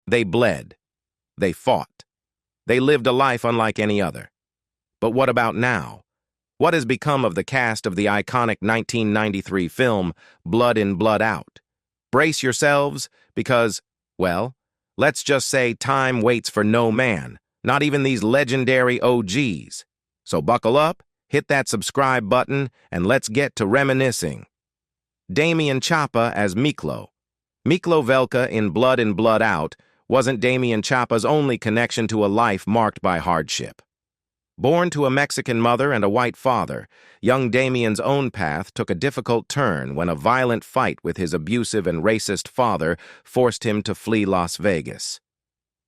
They bled. They fought. They lived a life unlike any other. But what about now? What has become of the cast of the iconic 1993 film Blood In, Blood Out? Brace yourselves, because, well, let's just say time waits for no man, not even these legendary OGs. So buckle up, hit that subscribe button, and let's get to reminiscing. Damian Chapa as Miklo. Miklo Velka in Blood In, Blood Out wasn't Damian Chapa's only connection to a life marked by hardship. Born to a Mexican mother and a white father, young Damian's own path took a difficult turn when a violent fight with his abusive and racist father forced him to flee Las Vegas.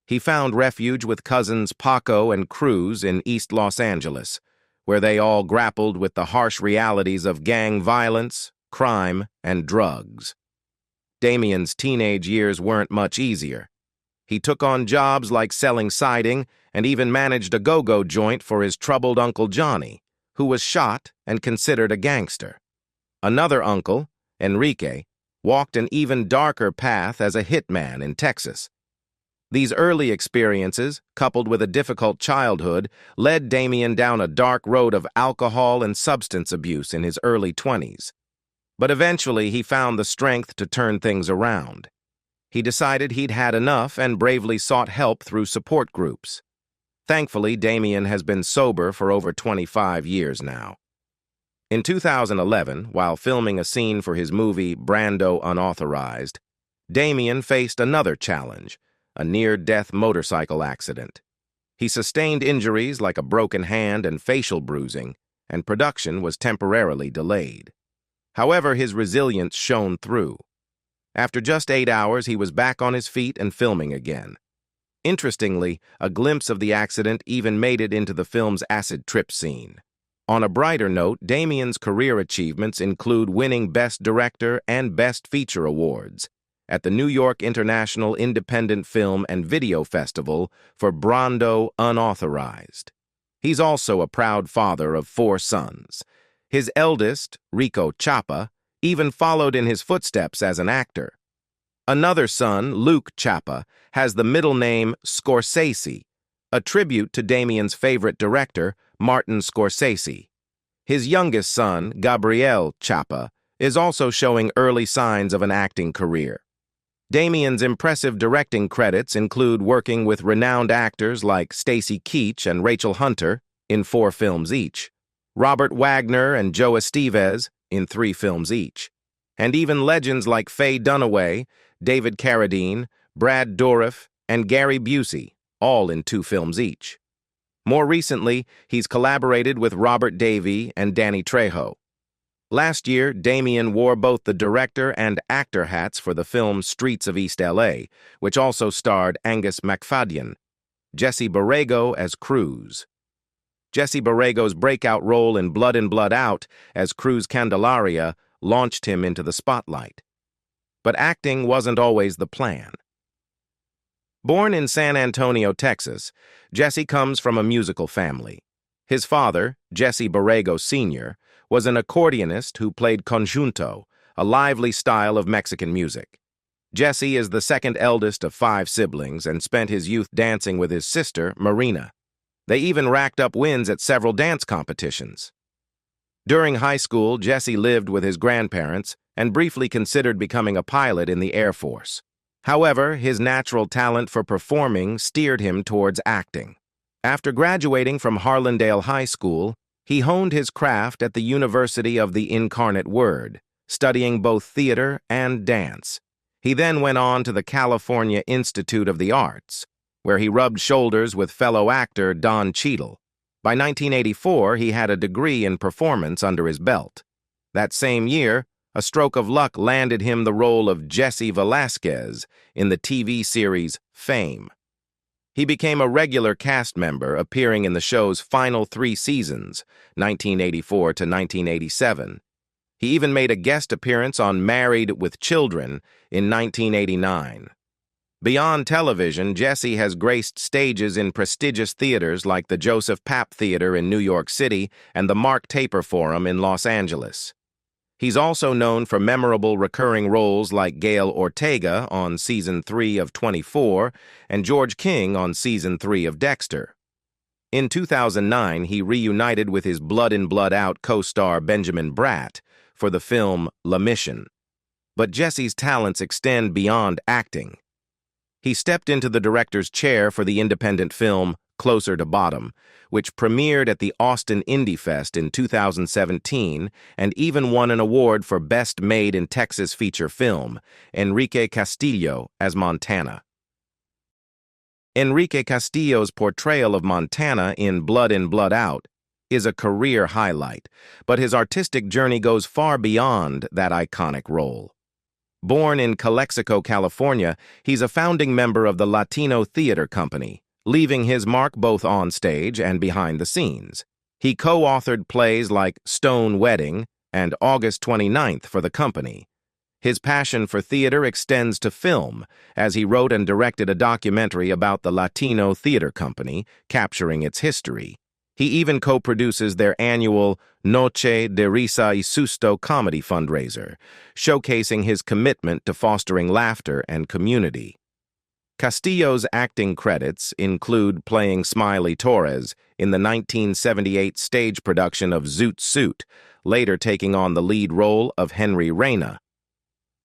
He found refuge with cousins Paco and Cruz in East Los Angeles, where they all grappled with the harsh realities of gang violence, crime, and drugs. Damian's teenage years weren't much easier. He took on jobs like selling siding and even managed a go-go joint for his troubled Uncle Johnny, who was shot and considered a gangster. Another uncle, Enrique, walked an even darker path as a hitman in Texas. These early experiences, coupled with a difficult childhood, led Damian down a dark road of alcohol and substance abuse in his early 20s. But eventually he found the strength to turn things around. He decided he'd had enough and bravely sought help through support groups. Thankfully, Damian has been sober for over 25 years now. In 2011, while filming a scene for his movie Brando Unauthorized, Damian faced another challenge, a near-death motorcycle accident. He sustained injuries like a broken hand and facial bruising, and production was temporarily delayed. However, his resilience shone through. After just 8 hours, he was back on his feet and filming again. Interestingly, a glimpse of the accident even made it into the film's acid trip scene. On a brighter note, Damian's career achievements include winning Best Director and Best Feature awards at the New York International Independent Film and Video Festival for Brando Unauthorized. He's also a proud father of 4 sons. His eldest, Rico Chapa, even followed in his footsteps as an actor. Another son, Luke Chapa, has the middle name Scorsese, a tribute to Damian's favorite director, Martin Scorsese. His youngest son, Gabriel Chapa, is also showing early signs of an acting career. Damian's impressive directing credits include working with renowned actors like Stacy Keach and Rachel Hunter in 4 films each, Robert Wagner and Joe Estevez in 3 films each, and even legends like Faye Dunaway, David Carradine, Brad Dourif, and Gary Busey, all in 2 films each. More recently, he's collaborated with Robert Davi and Danny Trejo. Last year, Damian wore both the director and actor hats for the film Streets of East L.A., which also starred Angus MacFadyen, Jesse Borrego as Cruz. Jesse Borrego's breakout role in Blood In, Blood Out as Cruz Candelaria launched him into the spotlight. But acting wasn't always the plan. Born in San Antonio, Texas, Jesse comes from a musical family. His father, Jesse Borrego Sr., was an accordionist who played conjunto, a lively style of Mexican music. Jesse is the second eldest of 5 siblings and spent his youth dancing with his sister, Marina. They even racked up wins at several dance competitions. During high school, Jesse lived with his grandparents and briefly considered becoming a pilot in the Air Force. However, his natural talent for performing steered him towards acting. After graduating from Harlandale High School, he honed his craft at the University of the Incarnate Word, studying both theater and dance. He then went on to the California Institute of the Arts, where he rubbed shoulders with fellow actor Don Cheadle. By 1984, he had a degree in performance under his belt. That same year, a stroke of luck landed him the role of Jesse Velasquez in the TV series Fame. He became a regular cast member, appearing in the show's final 3 seasons, 1984 to 1987. He even made a guest appearance on Married with Children in 1989. Beyond television, Jesse has graced stages in prestigious theaters like the Joseph Papp Theater in New York City and the Mark Taper Forum in Los Angeles. He's also known for memorable recurring roles like Gail Ortega on Season 3 of 24 and George King on Season 3 of Dexter. In 2009, he reunited with his Blood In, Blood Out co-star Benjamin Bratt for the film La Mission. But Jesse's talents extend beyond acting. He stepped into the director's chair for the independent film Closer to Bottom, which premiered at the Austin Indie Fest in 2017 and even won an award for Best Made in Texas Feature Film, Enrique Castillo as Montana. Enrique Castillo's portrayal of Montana in Blood In, Blood Out is a career highlight, but his artistic journey goes far beyond that iconic role. Born in Calexico, California, he's a founding member of the Latino Theater Company, leaving his mark both on stage and behind the scenes. He co-authored plays like Stone Wedding and August 29th for the company. His passion for theater extends to film, as he wrote and directed a documentary about the Latino Theater Company, capturing its history. He even co-produces their annual Noche de Risa y Susto comedy fundraiser, showcasing his commitment to fostering laughter and community. Castillo's acting credits include playing Smiley Torres in the 1978 stage production of Zoot Suit, later taking on the lead role of Henry Reyna.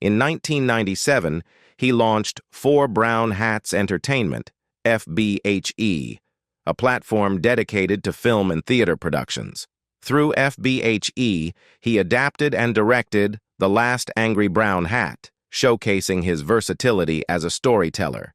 In 1997, he launched Four Brown Hats Entertainment, FBHE, a platform dedicated to film and theater productions. Through FBHE, he adapted and directed The Last Angry Brown Hat, showcasing his versatility as a storyteller.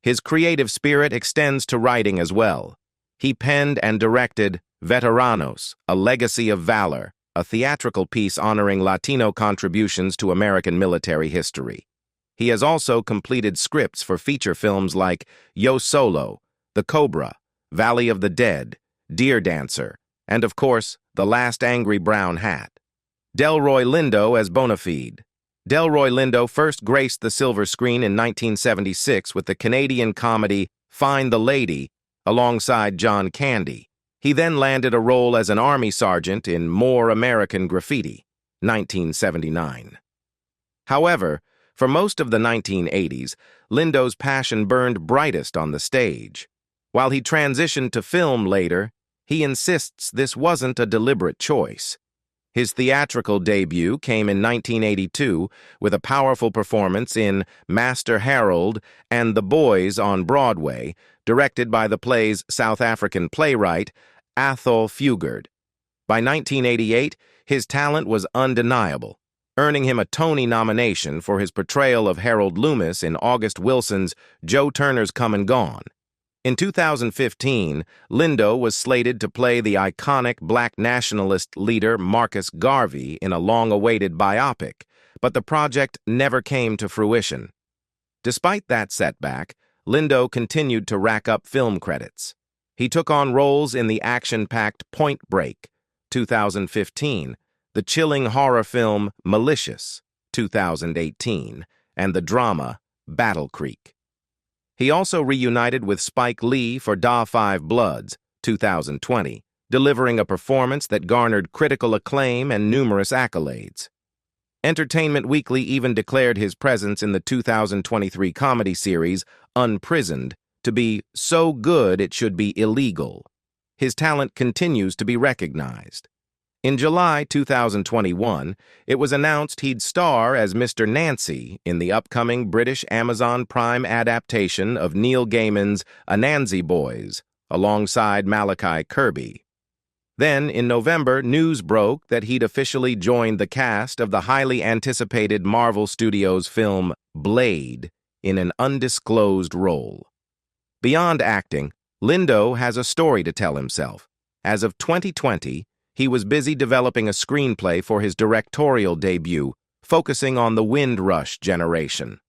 His creative spirit extends to writing as well. He penned and directed Veteranos, A Legacy of Valor, a theatrical piece honoring Latino contributions to American military history. He has also completed scripts for feature films like Yo Solo, The Cobra, Valley of the Dead, Deer Dancer, and of course, The Last Angry Brown Hat. Delroy Lindo as Bonafide. Delroy Lindo first graced the silver screen in 1976 with the Canadian comedy Find the Lady alongside John Candy. He then landed a role as an army sergeant in More American Graffiti, 1979. However, for most of the 1980s, Lindo's passion burned brightest on the stage. While he transitioned to film later, he insists this wasn't a deliberate choice. His theatrical debut came in 1982 with a powerful performance in Master Harold and The Boys on Broadway, directed by the play's South African playwright, Athol Fugard. By 1988, his talent was undeniable, earning him a Tony nomination for his portrayal of Harold Loomis in August Wilson's Joe Turner's Come and Gone. In 2015, Lindo was slated to play the iconic black nationalist leader Marcus Garvey in a long-awaited biopic, but the project never came to fruition. Despite that setback, Lindo continued to rack up film credits. He took on roles in the action-packed Point Break, 2015, the chilling horror film Malicious, 2018, and the drama Battle Creek. He also reunited with Spike Lee for Da 5 Bloods, 2020, delivering a performance that garnered critical acclaim and numerous accolades. Entertainment Weekly even declared his presence in the 2023 comedy series Unprisoned to be so good it should be illegal. His talent continues to be recognized. In July 2021, it was announced he'd star as Mr. Nancy in the upcoming British Amazon Prime adaptation of Neil Gaiman's Anansi Boys, alongside Malachi Kirby. Then, in November, news broke that he'd officially joined the cast of the highly anticipated Marvel Studios film Blade in an undisclosed role. Beyond acting, Lindo has a story to tell himself. As of 2020, he was busy developing a screenplay for his directorial debut, focusing on the Windrush generation.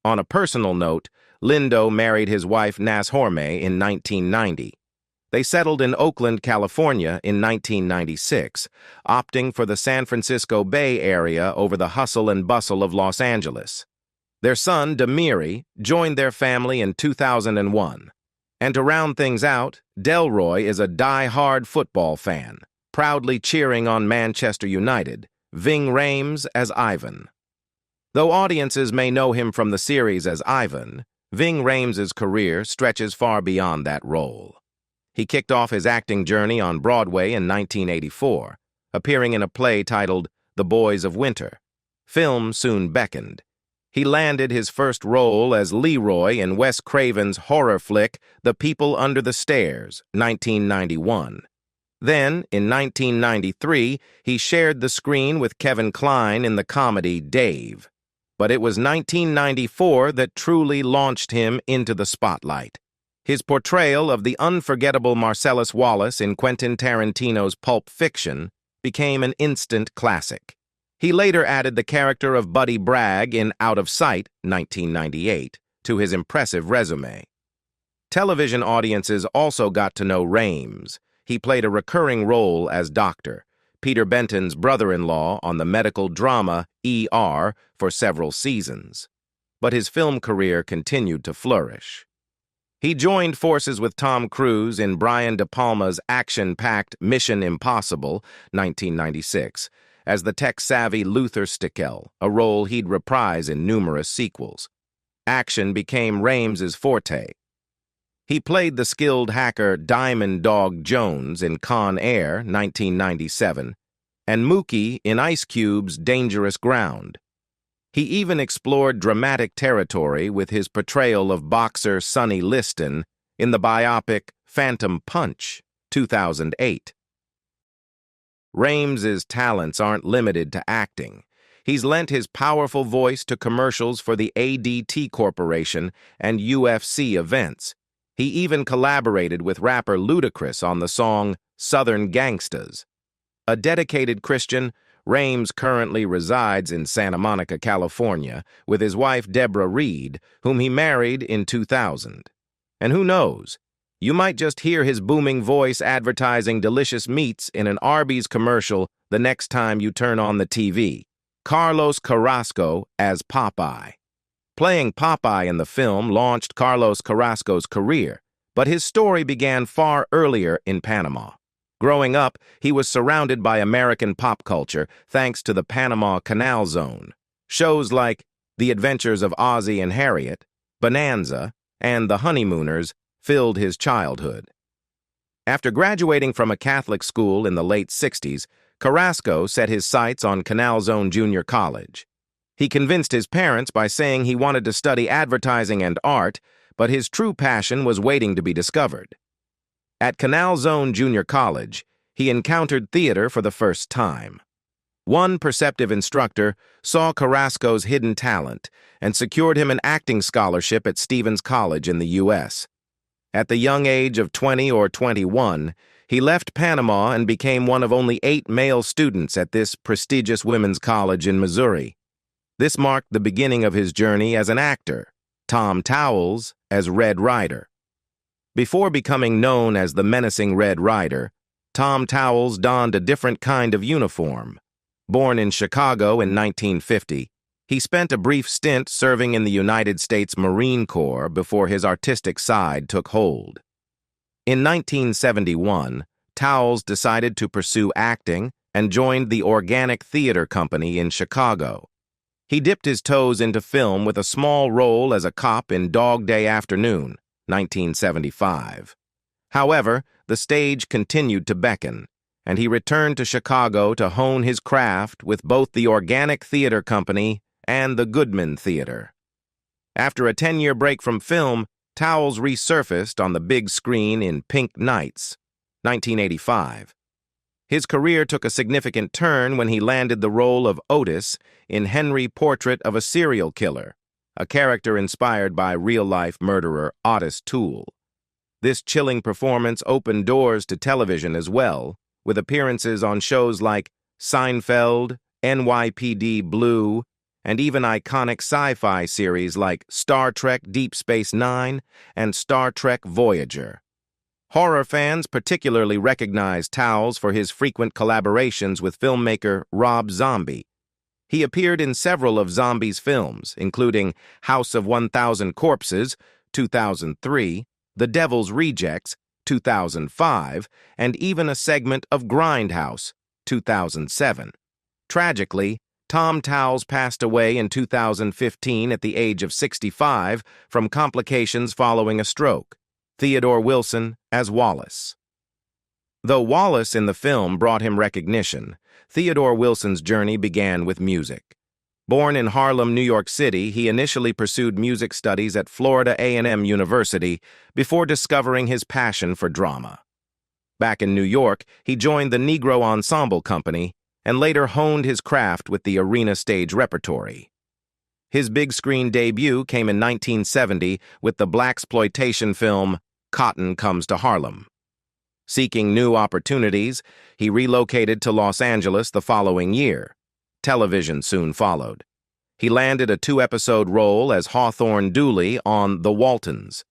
On a personal note, Lindo married his wife Nas Horme in 1990. They settled in Oakland, California in 1996, opting for the San Francisco Bay Area over the hustle and bustle of Los Angeles. Their son, Demiri, joined their family in 2001. And to round things out, Delroy is a die-hard football fan, proudly cheering on Manchester United, Ving Rhames as Ivan. Though audiences may know him from the series as Ivan, Ving Rhames' career stretches far beyond that role. He kicked off his acting journey on Broadway in 1984, appearing in a play titled The Boys of Winter. Film soon beckoned. He landed his first role as Leroy in Wes Craven's horror flick The People Under the Stairs, 1991. Then, in 1993, he shared the screen with Kevin Kline in the comedy Dave. But it was 1994 that truly launched him into the spotlight. His portrayal of the unforgettable Marcellus Wallace in Quentin Tarantino's Pulp Fiction became an instant classic. He later added the character of Buddy Bragg in Out of Sight, 1998, to his impressive resume. Television audiences also got to know Rhames. He played a recurring role as Dr. Peter Benton's brother-in-law on the medical drama ER for several seasons. But his film career continued to flourish. He joined forces with Tom Cruise in Brian De Palma's action-packed Mission Impossible, 1996, as the tech-savvy Luther Stickel, a role he'd reprise in numerous sequels. Action became Rhames' forte. He played the skilled hacker Diamond Dog Jones in Con Air, 1997, and Mookie in Ice Cube's Dangerous Ground. He even explored dramatic territory with his portrayal of boxer Sonny Liston in the biopic Phantom Punch, 2008. Rhames' talents aren't limited to acting. He's lent his powerful voice to commercials for the ADT Corporation and UFC events. He even collaborated with rapper Ludacris on the song Southern Gangstas. A dedicated Christian, Rhames currently resides in Santa Monica, California, with his wife Deborah Reed, whom he married in 2000. And who knows, you might just hear his booming voice advertising delicious meats in an Arby's commercial the next time you turn on the TV. Carlos Carrasco as Popeye. Playing Popeye in the film launched Carlos Carrasco's career, but his story began far earlier in Panama. Growing up, he was surrounded by American pop culture thanks to the Panama Canal Zone. Shows like The Adventures of Ozzie and Harriet, Bonanza, and The Honeymooners filled his childhood. After graduating from a Catholic school in the late 60s, Carrasco set his sights on Canal Zone Junior College. He convinced his parents by saying he wanted to study advertising and art, but his true passion was waiting to be discovered. At Canal Zone Junior College, he encountered theater for the first time. One perceptive instructor saw Carrasco's hidden talent and secured him an acting scholarship at Stevens College in the U.S. At the young age of 20 or 21, he left Panama and became one of only 8 male students at this prestigious women's college in Missouri. This marked the beginning of his journey as an actor, Tom Towles as Red Ryder. Before becoming known as the menacing Red Ryder, Tom Towles donned a different kind of uniform. Born in Chicago in 1950, he spent a brief stint serving in the United States Marine Corps before his artistic side took hold. In 1971, Towles decided to pursue acting and joined the Organic Theater Company in Chicago. He dipped his toes into film with a small role as a cop in Dog Day Afternoon, 1975. However, the stage continued to beckon, and he returned to Chicago to hone his craft with both the Organic Theater Company and the Goodman Theater. After a 10-year break from film, Towles resurfaced on the big screen in Pink Nights, 1985. His career took a significant turn when he landed the role of Otis in Henry Portrait of a Serial Killer, a character inspired by real-life murderer Otis Toole. This chilling performance opened doors to television as well, with appearances on shows like Seinfeld, NYPD Blue, and even iconic sci-fi series like Star Trek Deep Space Nine and Star Trek Voyager. Horror fans particularly recognize Towles for his frequent collaborations with filmmaker Rob Zombie. He appeared in several of Zombie's films, including House of 1,000 Corpses, 2003, The Devil's Rejects, 2005, and even a segment of Grindhouse, 2007. Tragically, Tom Towles passed away in 2015 at the age of 65 from complications following a stroke. Theodore Wilson as Wallace. Though Wallace in the film brought him recognition, Theodore Wilson's journey began with music. Born in Harlem, New York City, he initially pursued music studies at Florida A&M University before discovering his passion for drama. Back in New York, he joined the Negro Ensemble Company and later honed his craft with the arena stage repertory. His big-screen debut came in 1970 with the blaxploitation film Cotton Comes to Harlem. Seeking new opportunities, he relocated to Los Angeles the following year. Television soon followed. He landed a 2-episode role as Hawthorne Dooley on The Waltons.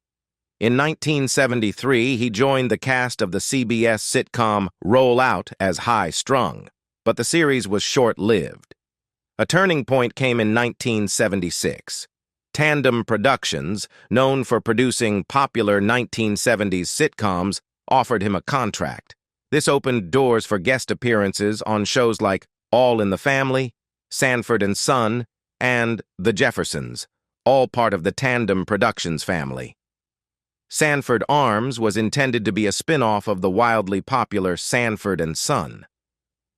In 1973, he joined the cast of the CBS sitcom Roll Out as High Strung, but the series was short-lived. A turning point came in 1976. Tandem Productions, known for producing popular 1970s sitcoms, offered him a contract. This opened doors for guest appearances on shows like All in the Family, Sanford and Son, and The Jeffersons, all part of the Tandem Productions family. Sanford Arms was intended to be a spin-off of the wildly popular Sanford and Son.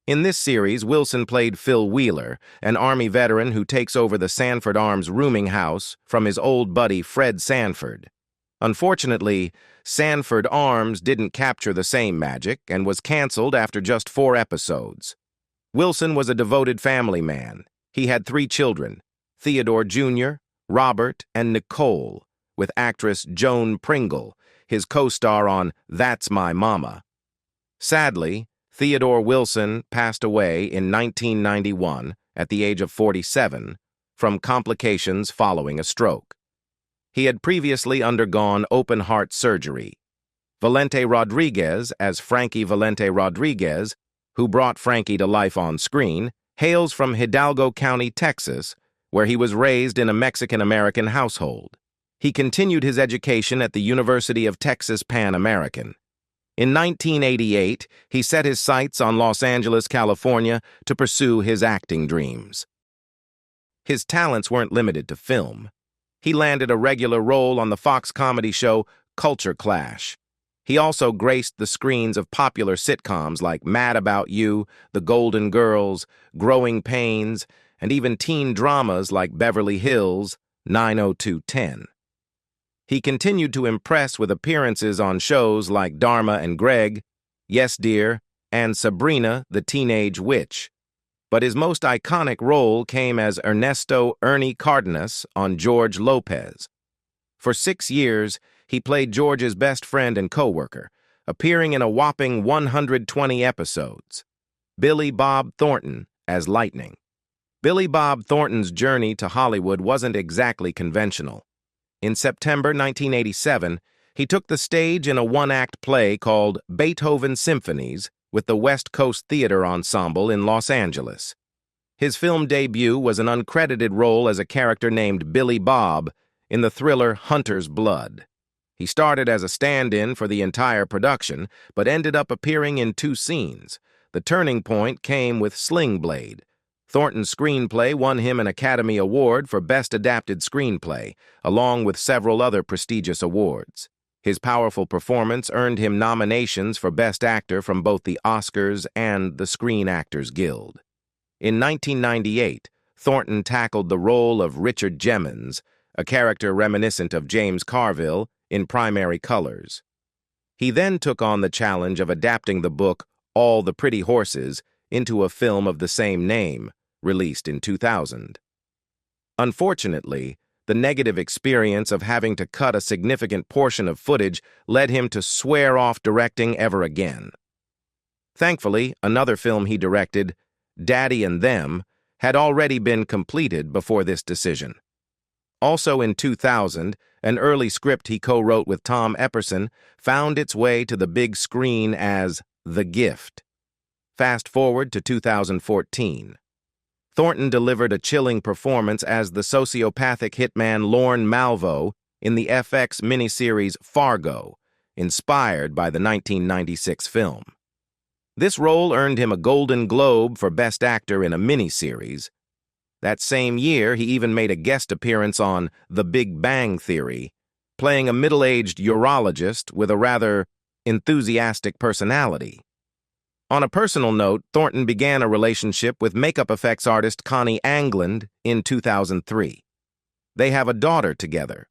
In this series, Wilson played Phil Wheeler, an Army veteran who takes over the Sanford Arms rooming house from his old buddy Fred Sanford. Unfortunately, Sanford Arms didn't capture the same magic and was canceled after just 4 episodes. Wilson was a devoted family man. He had 3 children, Theodore Jr., Robert, and Nicole, with actress Joan Pringle, his co-star on That's My Mama. Sadly, Theodore Wilson passed away in 1991 at the age of 47 from complications following a stroke. He had previously undergone open-heart surgery. Valente Rodriguez, as Frankie Valente Rodriguez, who brought Frankie to life on screen, hails from Hidalgo County, Texas, where he was raised in a Mexican-American household. He continued his education at the University of Texas Pan American. In 1988, he set his sights on Los Angeles, California, to pursue his acting dreams. His talents weren't limited to film. He landed a regular role on the Fox comedy show Culture Clash. He also graced the screens of popular sitcoms like Mad About You, The Golden Girls, Growing Pains, and even teen dramas like Beverly Hills 90210. He continued to impress with appearances on shows like Dharma and Greg, Yes Dear, and Sabrina the Teenage Witch. But his most iconic role came as Ernesto Ernie Cardenas on George Lopez. For 6 years, he played George's best friend and co-worker, appearing in a whopping 120 episodes. Billy Bob Thornton as Lightning. Billy Bob Thornton's journey to Hollywood wasn't exactly conventional. In September 1987, he took the stage in a 1-act play called Beethoven Symphonies with the West Coast Theater Ensemble in Los Angeles. His film debut was an uncredited role as a character named Billy Bob in the thriller Hunter's Blood. He started as a stand-in for the entire production, but ended up appearing in 2 scenes. The turning point came with Sling Blade. Thornton's screenplay won him an Academy Award for Best Adapted Screenplay, along with several other prestigious awards. His powerful performance earned him nominations for Best Actor from both the Oscars and the Screen Actors Guild. In 1998, Thornton tackled the role of Richard Jemmons, a character reminiscent of James Carville, in Primary Colors. He then took on the challenge of adapting the book All the Pretty Horses into a film of the same name, released in 2000. Unfortunately, the negative experience of having to cut a significant portion of footage led him to swear off directing ever again. Thankfully, another film he directed, Daddy and Them, had already been completed before this decision. Also in 2000, an early script he co-wrote with Tom Epperson found its way to the big screen as The Gift. Fast forward to 2014. Thornton delivered a chilling performance as the sociopathic hitman Lorne Malvo in the FX miniseries Fargo, inspired by the 1996 film. This role earned him a Golden Globe for Best Actor in a miniseries. That same year, he even made a guest appearance on The Big Bang Theory, playing a middle-aged urologist with a rather enthusiastic personality. On a personal note, Thornton began a relationship with makeup effects artist Connie Angland in 2003. They have a daughter together.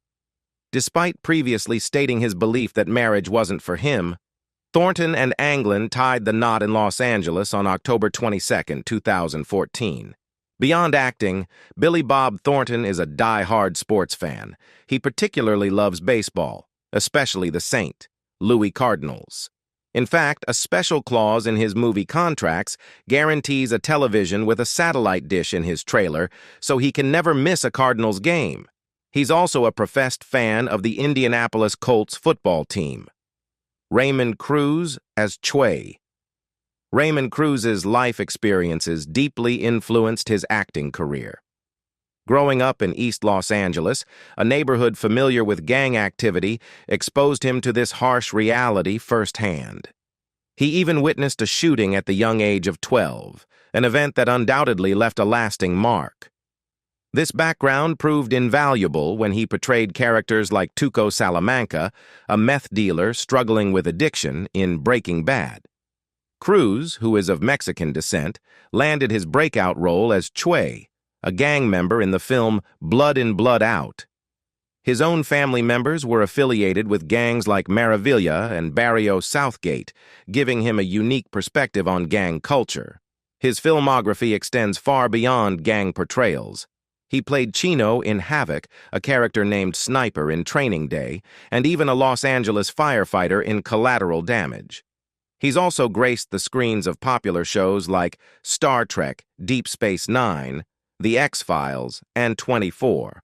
Despite previously stating his belief that marriage wasn't for him, Thornton and Angland tied the knot in Los Angeles on October 22, 2014. Beyond acting, Billy Bob Thornton is a die-hard sports fan. He particularly loves baseball, especially the St. Louis Cardinals. In fact, a special clause in his movie contracts guarantees a television with a satellite dish in his trailer so he can never miss a Cardinals game. He's also a professed fan of the Indianapolis Colts football team. Raymond Cruz as Chue. Raymond Cruz's life experiences deeply influenced his acting career. Growing up in East Los Angeles, a neighborhood familiar with gang activity exposed him to this harsh reality firsthand. He even witnessed a shooting at the young age of 12, an event that undoubtedly left a lasting mark. This background proved invaluable when he portrayed characters like Tuco Salamanca, a meth dealer struggling with addiction, in Breaking Bad. Cruz, who is of Mexican descent, landed his breakout role as Chue, a gang member in the film Blood in, Blood Out. His own family members were affiliated with gangs like Maravilla and Barrio Southgate, giving him a unique perspective on gang culture. His filmography extends far beyond gang portrayals. He played Chino in Havoc, a character named Sniper in Training Day, and even a Los Angeles firefighter in Collateral Damage. He's also graced the screens of popular shows like Star Trek, Deep Space Nine, The X-Files, and 24.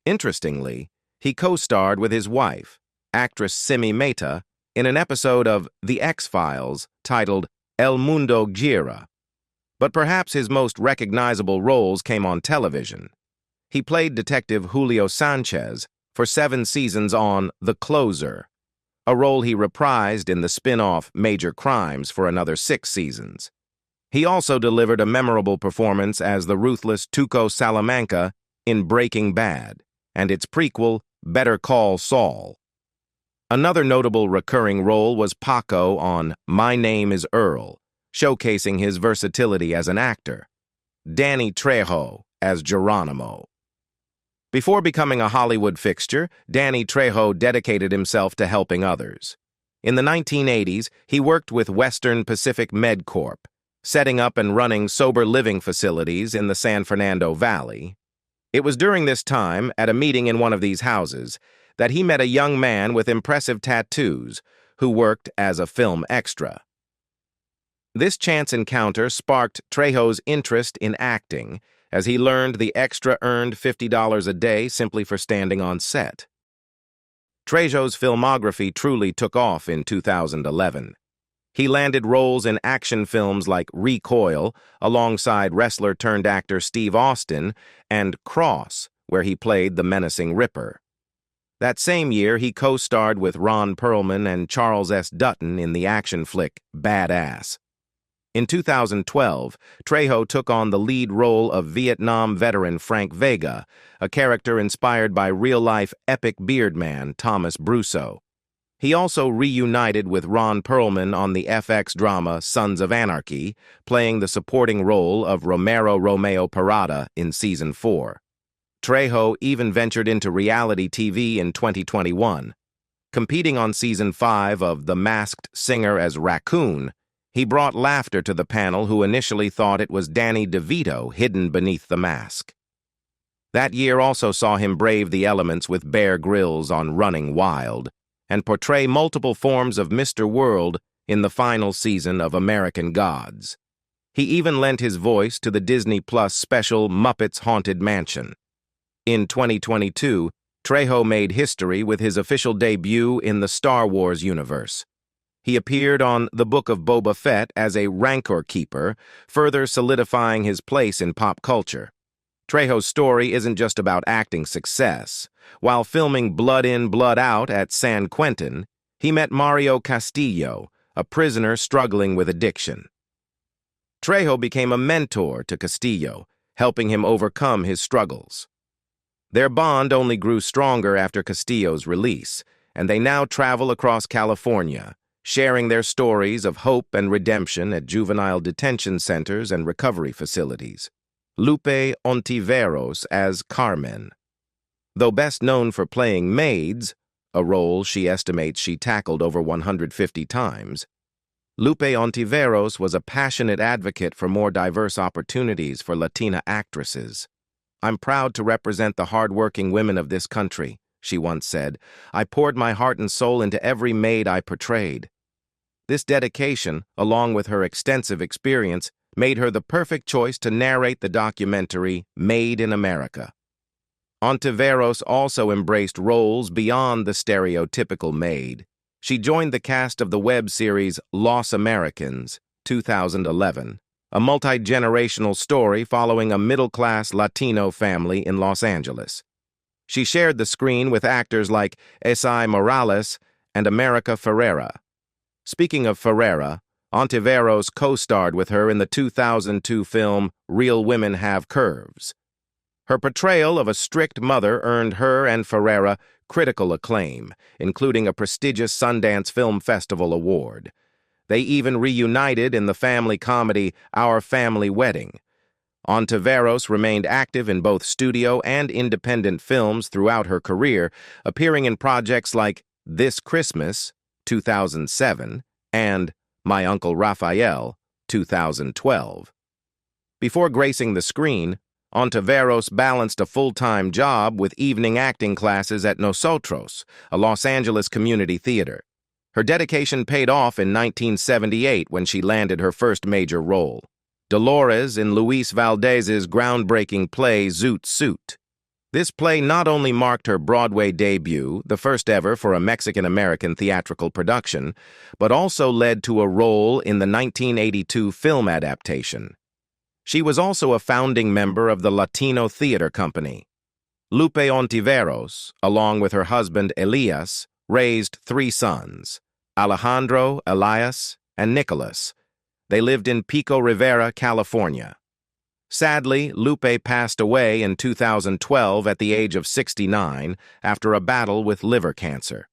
Interestingly, he co-starred with his wife, actress Simi Mehta, in an episode of The X-Files titled El Mundo Gira. But perhaps his most recognizable roles came on television. He played Detective Julio Sanchez for 7 seasons on The Closer, a role he reprised in the spin-off Major Crimes for another 6 seasons. He also delivered a memorable performance as the ruthless Tuco Salamanca in Breaking Bad and its prequel, Better Call Saul. Another notable recurring role was Paco on My Name is Earl, showcasing his versatility as an actor. Danny Trejo as Geronimo. Before becoming a Hollywood fixture, Danny Trejo dedicated himself to helping others. In the 1980s, he worked with Western Pacific MedCorp, setting up and running sober living facilities in the San Fernando Valley. It was during this time, at a meeting in one of these houses, that he met a young man with impressive tattoos who worked as a film extra. This chance encounter sparked Trejo's interest in acting, as he learned the extra earned $50 a day simply for standing on set. Trejo's filmography truly took off in 2011. He landed roles in action films like Recoil, alongside wrestler-turned-actor Steve Austin, and Cross, where he played the menacing Ripper. That same year, he co-starred with Ron Perlman and Charles S. Dutton in the action flick Badass. In 2012, Trejo took on the lead role of Vietnam veteran Frank Vega, a character inspired by real-life epic beardman Thomas Brusso. He also reunited with Ron Perlman on the FX drama Sons of Anarchy, playing the supporting role of Romero Romeo Parada in Season 4. Trejo even ventured into reality TV in 2021. Competing on Season 5 of The Masked Singer as Raccoon, he brought laughter to the panel who initially thought it was Danny DeVito hidden beneath the mask. That year also saw him brave the elements with Bear Grylls on Running Wild and portray multiple forms of Mr. World in the final season of American Gods. He even lent his voice to the Disney Plus special Muppets Haunted Mansion. In 2022, Trejo made history with his official debut in the Star Wars universe. He appeared on The Book of Boba Fett as a Rancor Keeper, further solidifying his place in pop culture. Trejo's story isn't just about acting success. While filming Blood In, Blood Out at San Quentin, he met Mario Castillo, a prisoner struggling with addiction. Trejo became a mentor to Castillo, helping him overcome his struggles. Their bond only grew stronger after Castillo's release, and they now travel across California, sharing their stories of hope and redemption at juvenile detention centers and recovery facilities. Lupe Ontiveros as Carmen. Though best known for playing maids, a role she estimates she tackled over 150 times, Lupe Ontiveros was a passionate advocate for more diverse opportunities for Latina actresses. "I'm proud to represent the hard-working women of this country," she once said. "I poured my heart and soul into every maid I portrayed." This dedication, along with her extensive experience, made her the perfect choice to narrate the documentary Made in America. Ontiveros also embraced roles beyond the stereotypical maid. She joined the cast of the web series Los Americans, 2011, a multi-generational story following a middle-class Latino family in Los Angeles. She shared the screen with actors like Esai Morales and America Ferrera. Speaking of Ferrera, Ontiveros co-starred with her in the 2002 film Real Women Have Curves. Her portrayal of a strict mother earned her and Ferrera critical acclaim, including a prestigious Sundance Film Festival award. They even reunited in the family comedy Our Family Wedding. Ontiveros remained active in both studio and independent films throughout her career, appearing in projects like This Christmas, 2007, and My Uncle Raphael, 2012. Before gracing the screen, Ontiveros balanced a full-time job with evening acting classes at Nosotros, a Los Angeles community theater. Her dedication paid off in 1978 when she landed her first major role, Dolores in Luis Valdez's groundbreaking play Zoot Suit. This play not only marked her Broadway debut, the first ever for a Mexican-American theatrical production, but also led to a role in the 1982 film adaptation. She was also a founding member of the Latino Theater Company. Lupe Ontiveros, along with her husband Elias, raised 3 sons, Alejandro, Elias, and Nicholas. They lived in Pico Rivera, California. Sadly, Lupe passed away in 2012 at the age of 69 after a battle with liver cancer.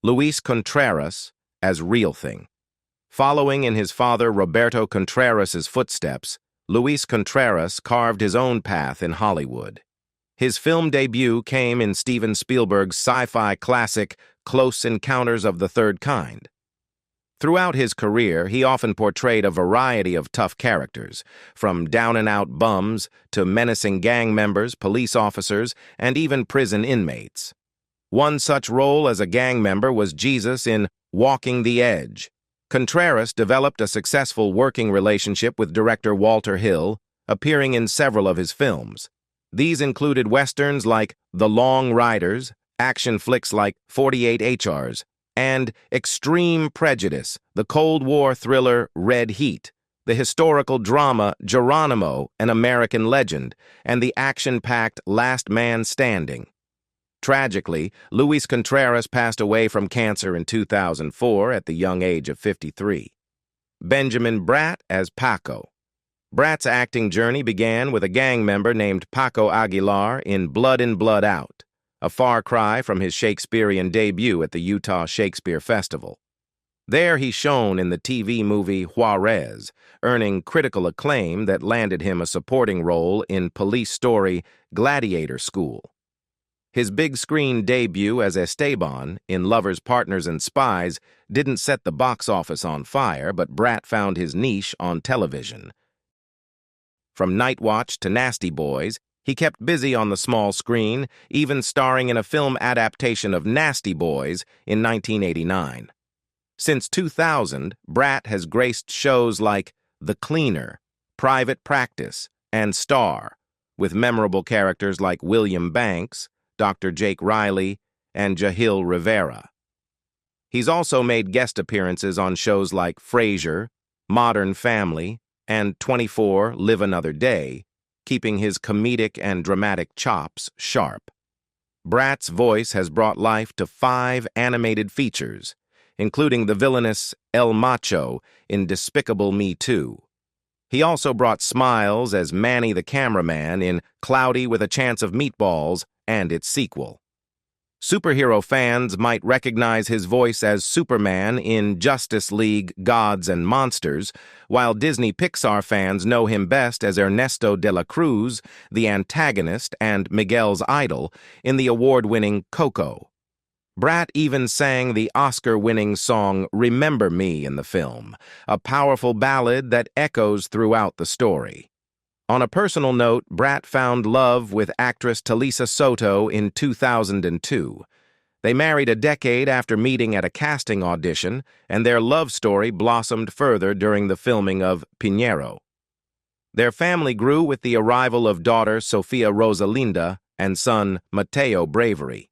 Luis Contreras as Real Thing. Following in his father Roberto Contreras' footsteps, Luis Contreras carved his own path in Hollywood. His film debut came in Steven Spielberg's sci-fi classic Close Encounters of the Third Kind. Throughout his career, he often portrayed a variety of tough characters, from down-and-out bums to menacing gang members, police officers, and even prison inmates. One such role as a gang member was Jesus in Walking the Edge. Contreras developed a successful working relationship with director Walter Hill, appearing in several of his films. These included westerns like The Long Riders, action flicks like 48 HRs, and Extreme Prejudice, the Cold War thriller Red Heat, the historical drama Geronimo, an American Legend, and the action-packed Last Man Standing. Tragically, Luis Contreras passed away from cancer in 2004 at the young age of 53. Benjamin Bratt as Paco. Bratt's acting journey began with a gang member named Paco Aguilar in Blood In, Blood Out, a far cry from his Shakespearean debut at the Utah Shakespeare Festival. There he shone in the TV movie Juarez, earning critical acclaim that landed him a supporting role in police story Gladiator School. His big-screen debut as Esteban in Lovers, Partners, and Spies didn't set the box office on fire, but Bratt found his niche on television. From Night Watch to Nasty Boys, he kept busy on the small screen, even starring in a film adaptation of Nasty Boys in 1989. Since 2000, Bratt has graced shows like The Cleaner, Private Practice, and Star, with memorable characters like William Banks, Dr. Jake Riley, and Jahil Rivera. He's also made guest appearances on shows like Frasier, Modern Family, and 24 Live Another Day, keeping his comedic and dramatic chops sharp. Bratt's voice has brought life to 5 animated features, including the villainous El Macho in Despicable Me 2. He also brought smiles as Manny the cameraman in Cloudy with a Chance of Meatballs and its sequel. Superhero fans might recognize his voice as Superman in Justice League Gods and Monsters, while Disney Pixar fans know him best as Ernesto de la Cruz, the antagonist and Miguel's idol, in the award-winning Coco. Brat even sang the Oscar-winning song Remember Me in the film, a powerful ballad that echoes throughout the story. On a personal note, Brat found love with actress Talisa Soto in 2002. They married a decade after meeting at a casting audition, and their love story blossomed further during the filming of Pinheiro. Their family grew with the arrival of daughter Sofia Rosalinda and son Mateo Bravery.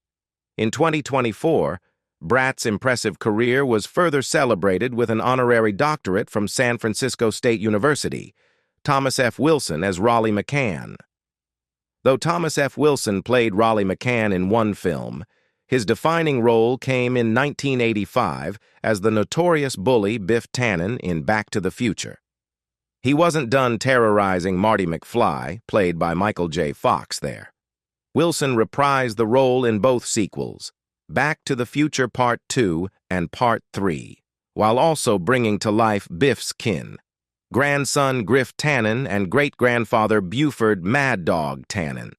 In 2024, Brat's impressive career was further celebrated with an honorary doctorate from San Francisco State University, Thomas F. Wilson as Raleigh McCann. Though Thomas F. Wilson played Raleigh McCann in one film, his defining role came in 1985 as the notorious bully Biff Tannen in Back to the Future. He wasn't done terrorizing Marty McFly, played by Michael J. Fox, there. Wilson reprised the role in both sequels, Back to the Future Part 2 and Part 3, while also bringing to life Biff's kin, grandson Griff Tannen and great-grandfather Buford Mad Dog Tannen.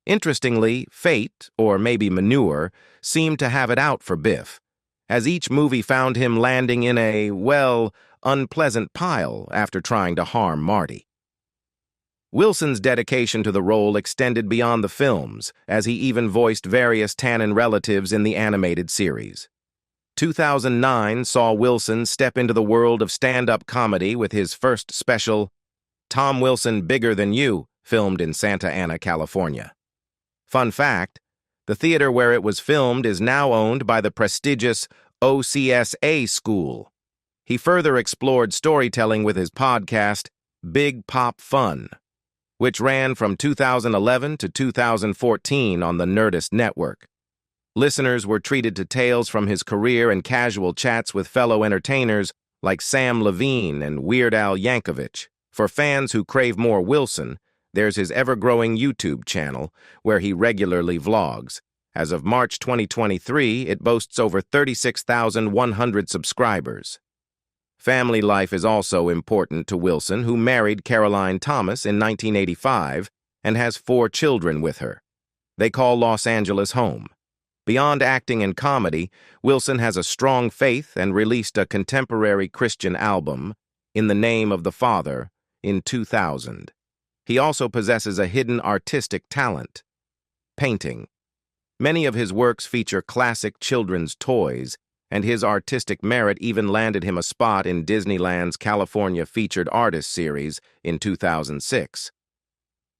Interestingly, fate, or maybe manure, seemed to have it out for Biff, as each movie found him landing in a, well, unpleasant pile after trying to harm Marty. Wilson's dedication to the role extended beyond the films, as he even voiced various Tannen relatives in the animated series. 2009 saw Wilson step into the world of stand-up comedy with his first special, Tom Wilson Bigger Than You, filmed in Santa Ana, California. Fun fact, the theater where it was filmed is now owned by the prestigious OCSA School. He further explored storytelling with his podcast, Big Pop Fun, which ran from 2011 to 2014 on the Nerdist Network. Listeners were treated to tales from his career and casual chats with fellow entertainers like Sam Levine and Weird Al Yankovic. For fans who crave more Wilson, there's his ever-growing YouTube channel, where he regularly vlogs. As of March 2023, it boasts over 36,100 subscribers. Family life is also important to Wilson, who married Caroline Thomas in 1985 and has 4 children with her. They call Los Angeles home. Beyond acting and comedy, Wilson has a strong faith and released a contemporary Christian album, In the Name of the Father, in 2000. He also possesses a hidden artistic talent, painting. Many of his works feature classic children's toys, and his artistic merit even landed him a spot in Disneyland's California Featured Artist Series in 2006.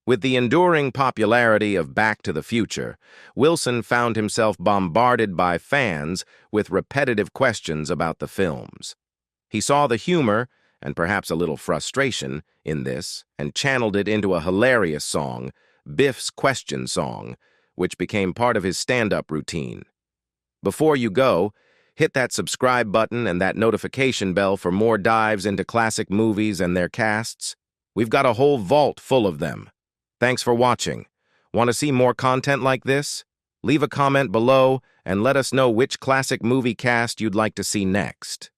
With the enduring popularity of Back to the Future, Wilson found himself bombarded by fans with repetitive questions about the films. He saw the humor, and perhaps a little frustration, in this, and channeled it into a hilarious song, Biff's Question Song, which became part of his stand-up routine. Before you go, hit that subscribe button and that notification bell for more dives into classic movies and their casts. We've got a whole vault full of them. Thanks for watching. Want to see more content like this? Leave a comment below and let us know which classic movie cast you'd like to see next.